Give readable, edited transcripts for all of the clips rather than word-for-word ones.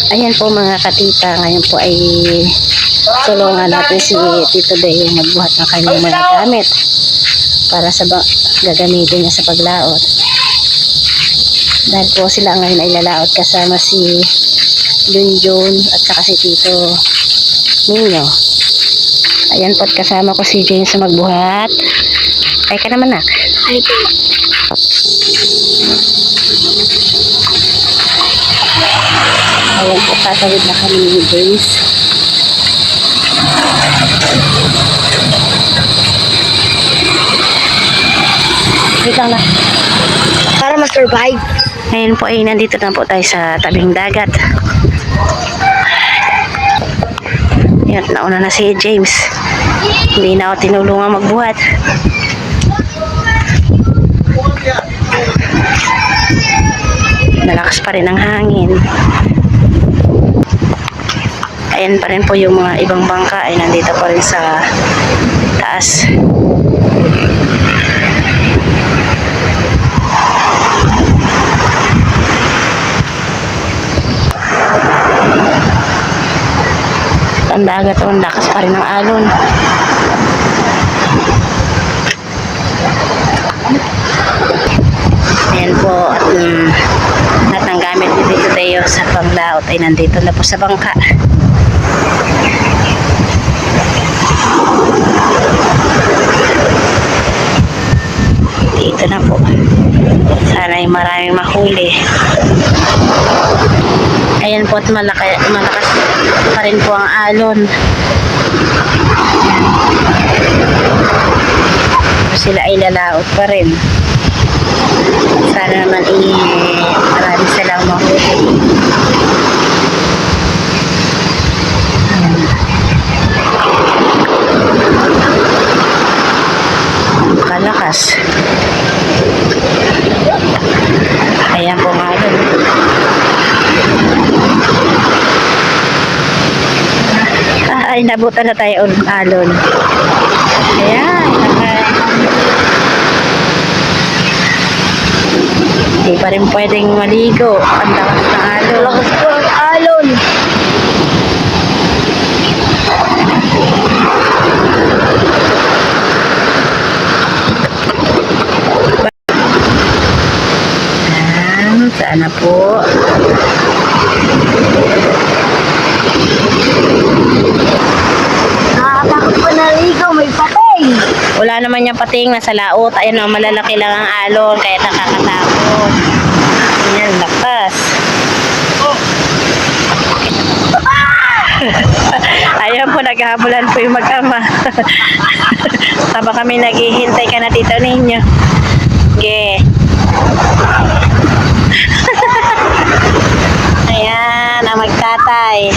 Ayan po mga katita, ngayon po ay tulungan natin si Tito Deo magbuhat ng kanyang mga gamit para sa gagamitin niya sa paglaot. Dahil po sila ngayon ay lalaot kasama si Junjun at saka si Tito Nino. Ayan po at kasama ko si James sa magbuhat. Ay ka naman nak. Ay po. Ayan po, tatawid na kami ni James. Wait lang na. Para ma-survive. Ngayon po ay nandito na po tayo sa tabing dagat. Yan, nauna na si James. Hindi na ako tinulungan magbuhat. Malakas pa rin ang hangin. Ayan pa rin po yung mga ibang bangka ay nandito pa rin sa taas. Ang dagat o ang lakas pa rin ng alon. Ayan po at lahat ng gamit ni Tito Deo sa paglaot ay nandito na po sa bangka. Dito na po. Sana ay maraming mahuli. Ayan po at malakas pa rin po ang alon. Sila ay lalaot pa rin. Sana naman marami silang mahuli. Kalakas. Ayan po nga doon. Ay, nabutan na tayo ng alon. Ayan. Hindi pa rin pwedeng maligo. Ang lakas ng alon. Lakas po ang alon. Sana po. Nakakatakot po naligaw. May patay. Wala naman yung pating nasa laot. Ayan o, malalaki lang ang alon. Kaya nakakatakot. Ayan, lakas. Ayan po, naghahabulan po yung mag-ama. Taba kami naghihintay ka na Tito ninyo. Okay. Ayan, ang magtatay.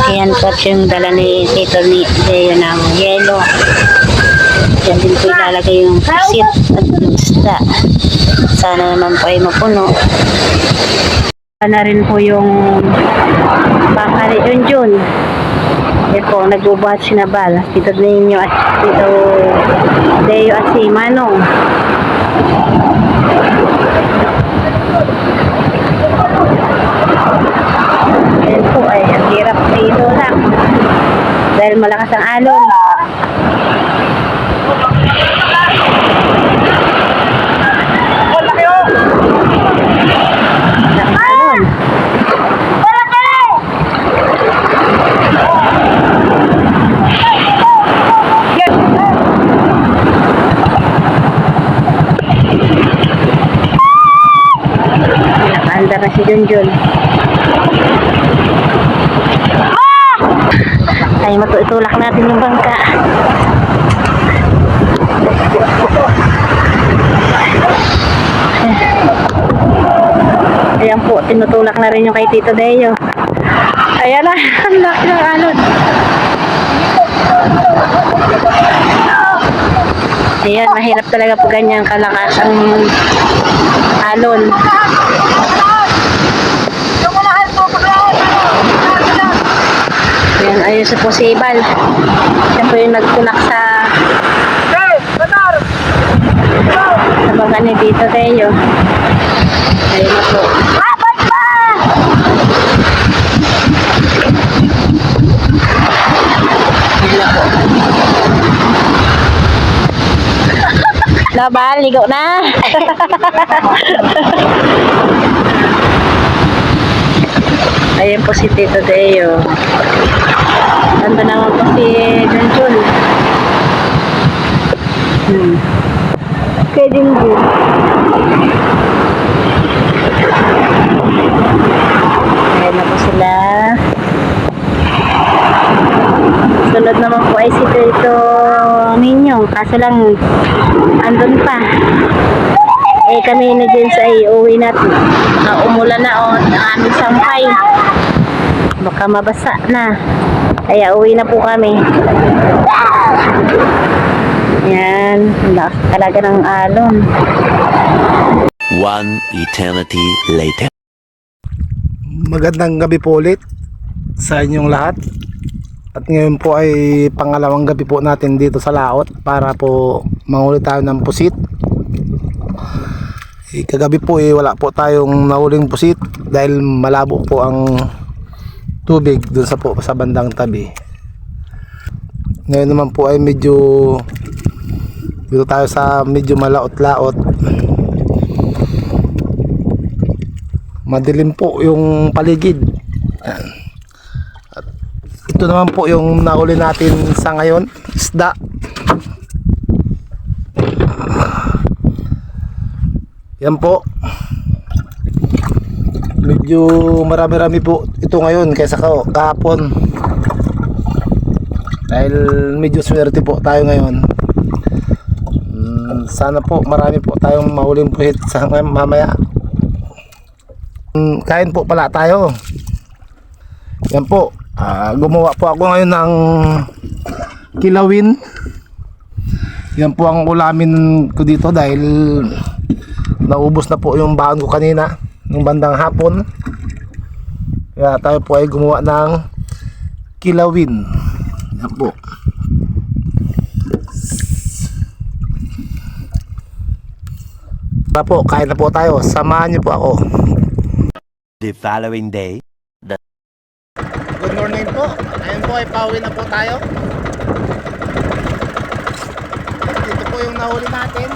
Ayan po yung dala ni Tito Deo ng yelo. Diyan din po ilalagay yung pusit at yung isda. Sana naman po ay mapuno. Na rin po yung baka ni Junjun. Yan po, nagbubuhat si Nabal. Tito Ninyo at Tito Deo at si Manong. Yan po ay ang hirap dito lang. Dahil malakas ang alon. Nakaandar na si Junjun. Ay, matutulak natin yung bangka. Ayan po, tinutulak na rin yung kay Tito Deo. Ayan na, ang laki ng alon. Ayan, mahirap talaga po ganyan kalakas ang alon. Ayan, ay Tayo sa Posibal. Siya po yung nagtulak sa baga ni Tito Teo. Ayun na po. Abot pa! Ayun na po. Laban, ligo na. Ayun po si Tito Teo. Ganda naman po si Junjun. Kaya din din. Ayun na po sila. Sunod naman po ay si Tito Ninyong. Kaso lang, andun pa. Eh kami ni Jens ay uwi natin. Umulan na o ang aming sampay. Baka mabasa na. Kaya uwi na po kami. Yan. Lakas talaga ng alon. One eternity later. Magandang gabi po ulit sa inyong lahat. At ngayon po ay pangalawang gabi po natin dito sa laot para po manghuli tayo ng pusit. Kagabi po wala po tayong nahuling pusit dahil malabo po ang tubig dun sa bandang tabi. Ngayon naman po ay medyo dito tayo sa medyo malaot-laot. Madilim po yung paligid. At ito naman po yung nahuli natin sa ngayon, isda. Yan po. Medyo marami-rami po ito ngayon kaysa kahapon. Dahil medyo swerte po tayo ngayon. Sana po marami po tayong mahuling puhit sa mamaya. Kain po pala tayo. Yan po. Gumawa po ako ngayon ng kilawin. Yan po ang ulamin ko dito dahil naubos na po yung baon ko kanina ng bandang hapon. Kaya tayo po ay gumawa ng kilawin. Yan po. Tara po, kain na po tayo. Samahan niyo po ako. The following day. Good morning po. Ngayon po ay pauwi na po tayo. Dito po yung nahuli natin.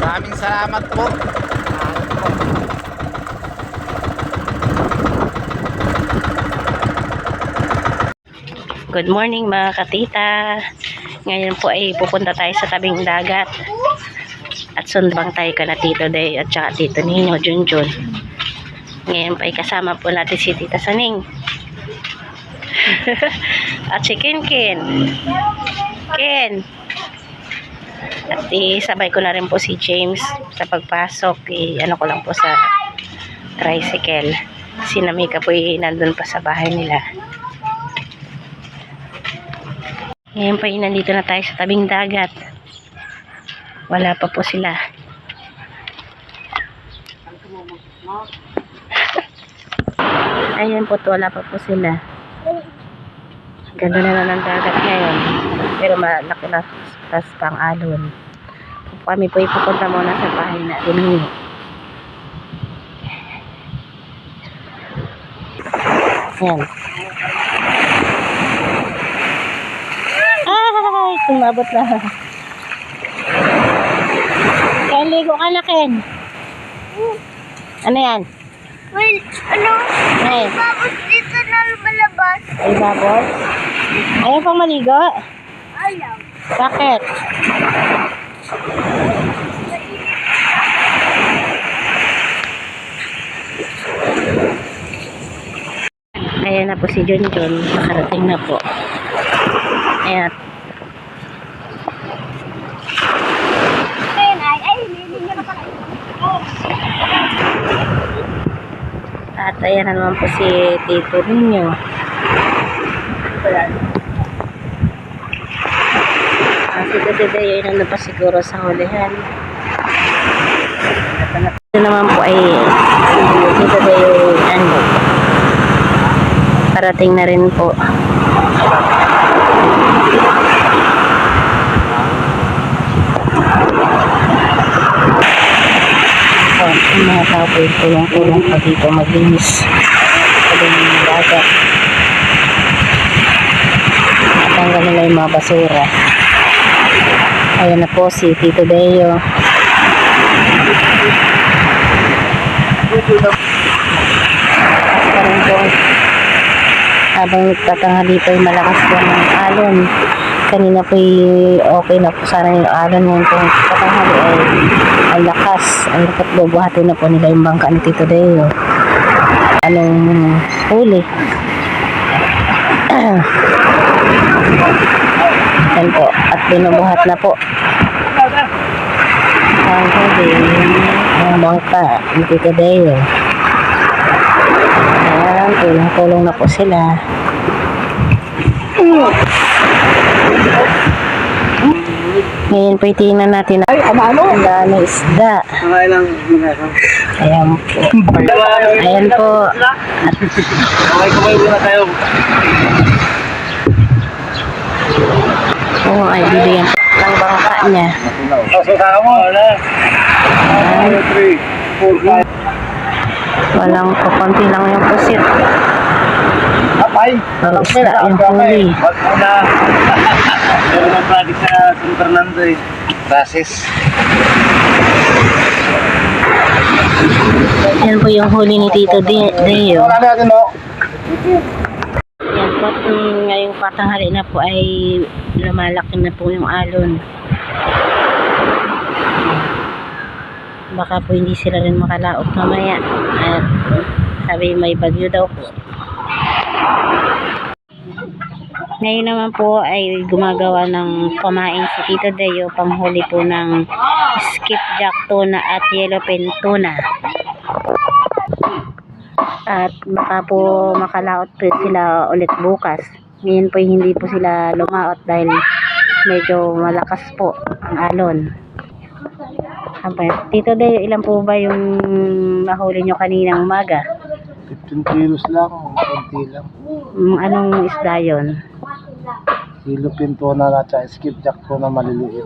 Maraming salamat po. Good morning mga katita. Ngayon po ay pupunta tayo sa tabing dagat. At sundbang tayo ka na Tito Day at saka Tito Nino Junjun. Ngayon pa ay kasama po natin si Tita Saning. At si Ken. At isabay ko na rin po si James sa pagpasok. Ano ko lang po sa tricycle. Si Namika po ay nandun pa sa bahay nila. Ngayon pa nandito na tayo sa tabing dagat. Wala pa po sila. Ayan po, wala pa po sila. Ganda na ng dagat ngayon. Pero malaki na tas pang alon. Kami po ipupunta muna sa bahay na din. Ayan. Ay, tumabot na. Ken, ligo ka na, Ken. Ano yan? Well, ano? Ay. Tapos dito na lumalabas. Ay, babos? Ayaw pang maligo? Ayaw. Bakit? Ayan na po si Junjun. Nakarating na po. Ayan. At ayan na naman po si Tito Ninyo. Si Tito Day ay nandun pa siguro sa hulihan. Ito naman po ay si Tito dumating na rin po. Yung mga tao po tulong-tulong pa dito maglinis sa ng dagat. Natanggal nila yung mga basura. Ayan na po si Tito Deo. Parang po habang nagtatanghali po yung malakas po ng alon. Kanina po okay na po sana yung alon, ngayon po katanghali ay ang lakas. Ang dapat bubuhatin na po nila yung bangka ni Tito Deo. Anong huli? Yan po, at binubuhat na po ang huli ang bangka ni Tito Deo. Ayan, tulong-tulong na po sila. Ngayon po itingnan natin ang dami isda. Ayan po. Ayan po. Kamay muna tayo. Oo, ay bibigyan po ng bangka niya. Ayan. Walang kapunti lang yung pusit. Walang isda yung huli. Meron ng project sa San Fernando eh. Basis. Yan po yung huli ni Tito Deo. Wala natin no? Yan po, ngayong patanghali na po ay lumalaki na po yung alon. Baka po hindi sila rin makalaot mamaya. At sabi may bagyo daw po. Ngayon naman po ay gumagawa ng pamain si Tito Deo, panghuli po ng skipjack tuna at yellowfin tuna. At baka po makalaot po sila ulit bukas. Ngayon po hindi po sila lumaot dahil medyo malakas po ang alon. Tito Deo, ilan po ba yung nahuli nyo kaninang umaga? 15 kilos lang, konti lang. Anong isda yun? Kilo pinto na at skipjack ko na maliliit.